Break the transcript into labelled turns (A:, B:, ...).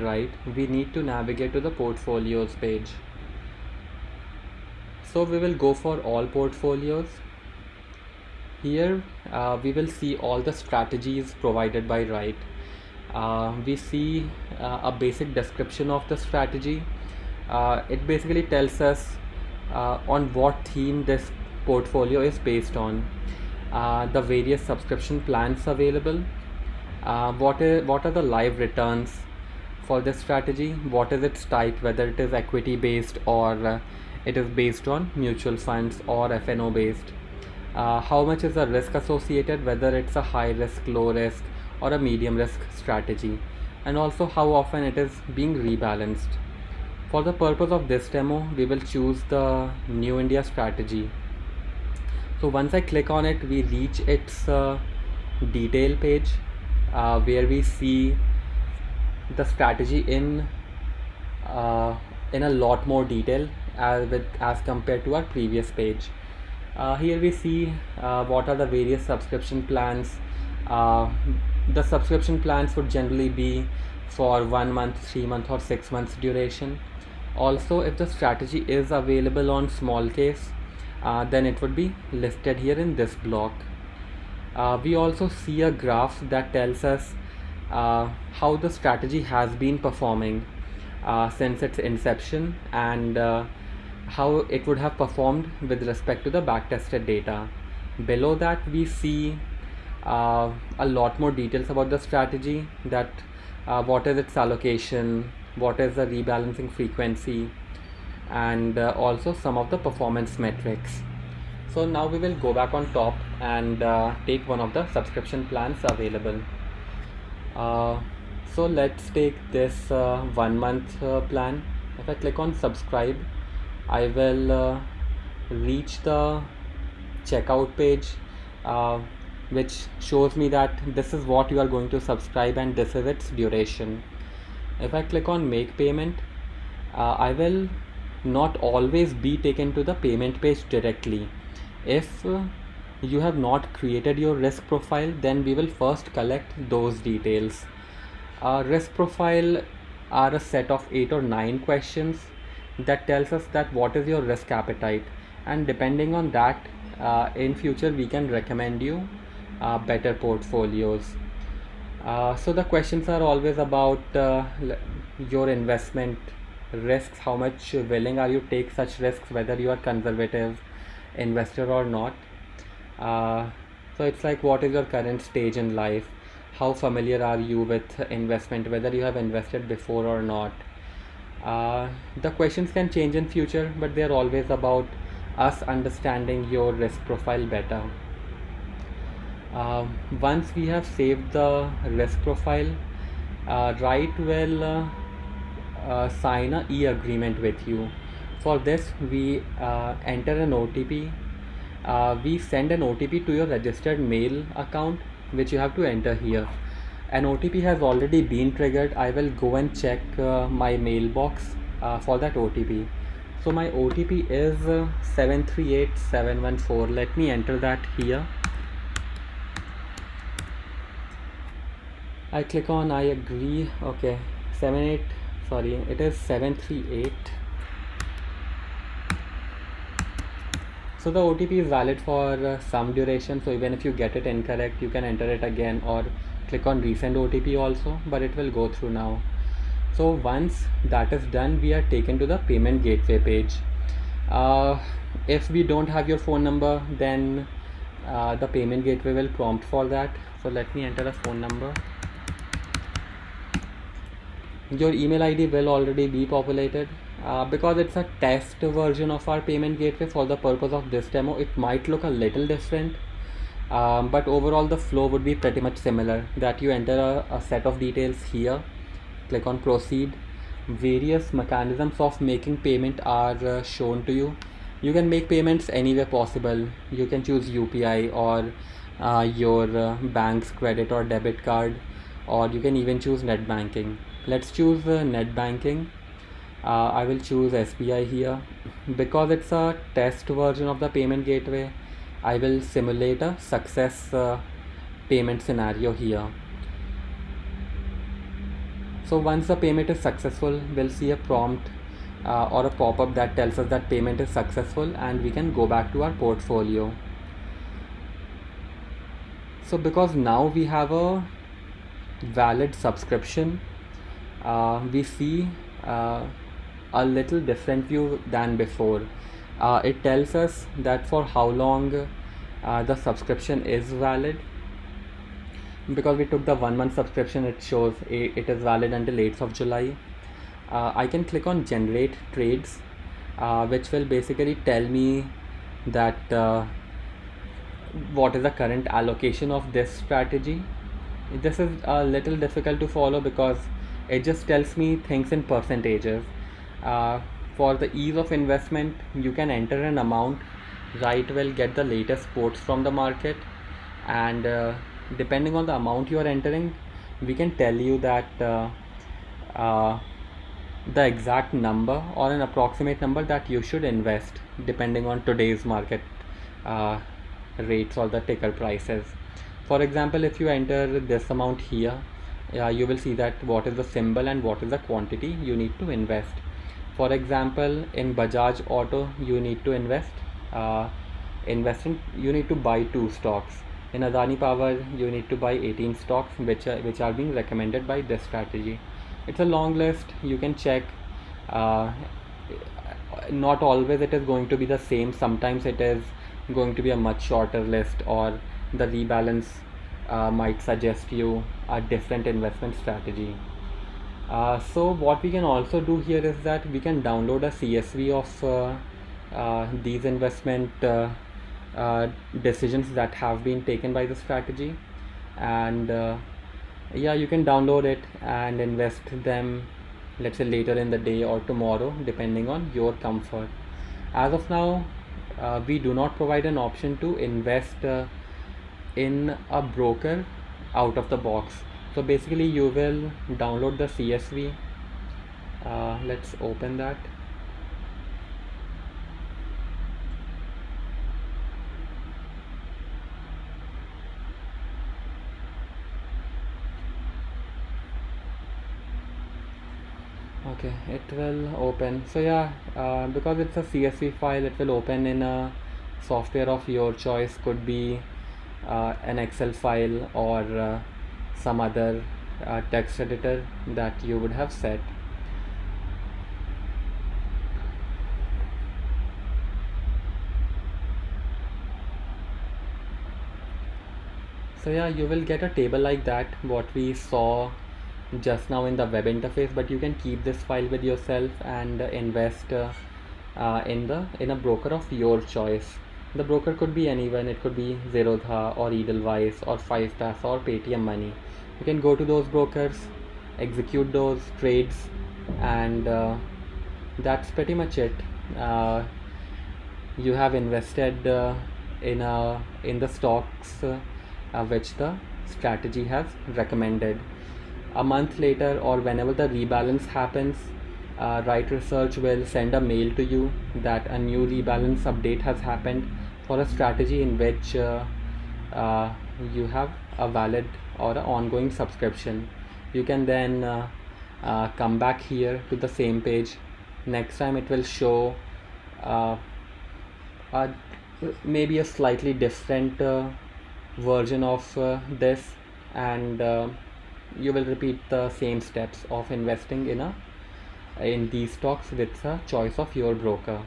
A: right, we need to navigate to the portfolios page. So we will go for all portfolios. Here we will see all the strategies provided by Wright. We see a basic description of the strategy. It basically tells us on what theme this portfolio is based on, the various subscription plans available, what are the live returns for this strategy, what is its type, whether it is equity based or it is based on mutual funds or FNO based, how much is the risk associated, whether it's a high risk, low risk, or a medium risk strategy, and also how often it is being rebalanced. For the purpose of this demo, we will choose the New India strategy. So once I click on it, we reach its detail page where we see the strategy in a lot more detail as compared to our previous page. Here we see what are the various subscription plans. The subscription plans would generally be for 1 month, 3 month, or 6 months duration. Also, if the strategy is available on small case, then it would be listed here in this block. We also see a graph that tells us how the strategy has been performing since its inception, and how it would have performed with respect to the backtested data. Below that, we see a lot more details about the strategy, that what is its allocation, what is the rebalancing frequency, and also some of the performance metrics. So now we will go back on top and take one of the subscription plans available. So let's take this 1 month plan. If I click on subscribe, I will reach the checkout page, which shows me that this is what you are going to subscribe and this is its duration. If I click on make payment, I will not always be taken to the payment page directly. If you have not created your risk profile, then we will first collect those details. Risk profile are a set of 8 or 9 questions that tells us that what is your risk appetite, and depending on that, in future we can recommend you better portfolios. So the questions are always about your investment risks, how much willing are you to take such risks, whether you are conservative investor or not. So it's like, what is your current stage in life, how familiar are you with investment, whether you have invested before or not. The questions can change in future, but they are always about us understanding your risk profile better. Once we have saved the risk profile, Wright will sign a e-agreement with you. For this, we enter an OTP. We send an OTP to your registered mail account, which you have to enter here. An OTP has already been triggered. I will go and check my mailbox for that OTP. So my OTP is 738714. Let me enter that here. I click on I agree. Okay, it is 738. So the OTP is valid for some duration, so even if you get it incorrect, you can enter it again or click on resend OTP also, but it will go through now. So once that is done, we are taken to the payment gateway page. If we don't have your phone number, then the payment gateway will prompt for that. So let me enter a phone number. Your email ID will already be populated. Because it's a test version of our payment gateway, for the purpose of this demo, it might look a little different, but overall the flow would be pretty much similar, that you enter a set of details here, click on proceed. Various mechanisms of making payment are shown to you. You can make payments anywhere possible. You can choose UPI or your bank's credit or debit card, or you can even choose net banking. Let's choose net banking. I will choose SBI here. Because it's a test version of the payment gateway, I will simulate a success payment scenario here. So once the payment is successful, we'll see a prompt or a pop-up that tells us that payment is successful, and we can go back to our portfolio. So because now we have a valid subscription, we see a little different view than before. It tells us that for how long the subscription is valid. Because we took the 1 month subscription, it shows it is valid until 8th of July. I can click on generate trades, which will basically tell me that what is the current allocation of this strategy. This is a little difficult to follow because it just tells me things in percentages. For the ease of investment, you can enter an amount. Wright will get the latest quotes from the market, and depending on the amount you are entering, we can tell you that the exact number or an approximate number that you should invest depending on today's market rates or the ticker prices. For example, if you enter this amount here, you will see that what is the symbol and what is the quantity you need to invest. For example, in Bajaj Auto, you need to you need to buy 2 stocks. In Adani Power, you need to buy 18 stocks, which are being recommended by this strategy. It's a long list. You can check. Not always it is going to be the same. Sometimes it is going to be a much shorter list, or the rebalance might suggest you a different investment strategy. So what we can also do here is that we can download a CSV of these investment decisions that have been taken by the strategy, and yeah, you can download it and invest them, let's say later in the day or tomorrow, depending on your comfort. As of now, we do not provide an option to invest in a broker out of the box. So basically you will download the CSV. Let's open that. Okay, it will open. So yeah, because it's a CSV file, it will open in a software of your choice. Could be an Excel file, or some other text editor that you would have set. So yeah, you will get a table like that, what we saw just now in the web interface, but you can keep this file with yourself and invest in a broker of your choice. The broker could be anyone. It could be Zerodha or Edelweiss or Five Pass or Paytm Money. You can go to those brokers, execute those trades, and that's pretty much it. You have invested in the stocks which the strategy has recommended. A month later, or whenever the rebalance happens, Wright Research will send a mail to you that a new rebalance update has happened for a strategy in which you have a valid or an ongoing subscription. You can then come back here to the same page. Next time it will show maybe a slightly different version of this, and you will repeat the same steps of investing in these stocks with a choice of your broker.